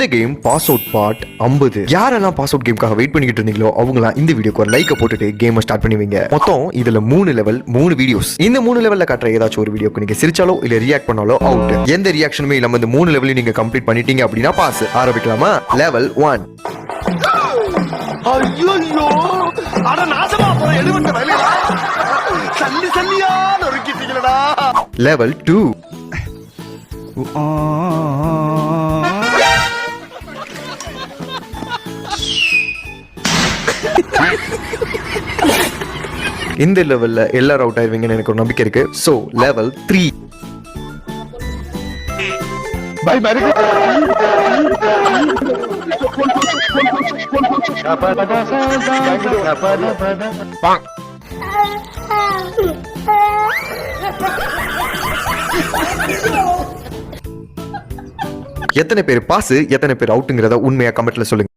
இந்த game pass out part 50. யாரெல்லாம் pass out கேம்காக wait பண்ணிட்டு இருந்தீங்களோ அவங்களாம் இந்த வீடியோக்கு ஒரு லைக் போட்டுட்டு கேமை ஸ்டார்ட் பண்ணுவீங்க. மொத்தம் இதுல 3 லெவல் 3 வீடியோஸ். இந்த 3 லெவல்ல காட்டுற ஏதாச்சும் ஒரு வீடியோக்கு நீங்க சிரிச்சாலோ இல்ல ரியாக்ட் பண்ணாலோ அவுட். எந்த ரியாக்ஷனுமே இல்லாம இந்த 3 லெவலையும் நீங்க கம்ப்ளீட் பண்ணிட்டீங்க அப்படின்னா பாஸ். ஆரம்பிக்கலாமா? லெவல் 1. ஐயோ அட நாசமா போற எடுவட்ட வேலையா சல்லி சல்லியா நொறுக்கிட்டீங்களடா. லெவல் 2. இந்த லெவல்ல எல்லாரும் அவுட் ஆயிருவீங்கன்னு எனக்கு ஒரு நம்பிக்கை இருக்கு. So level 3. பை மேரி எத்தனை பேர் பாஸ் எத்தனை பேர் அவுட்டுங்கிறத உண்மையா கமெண்ட்ல சொல்லுங்க.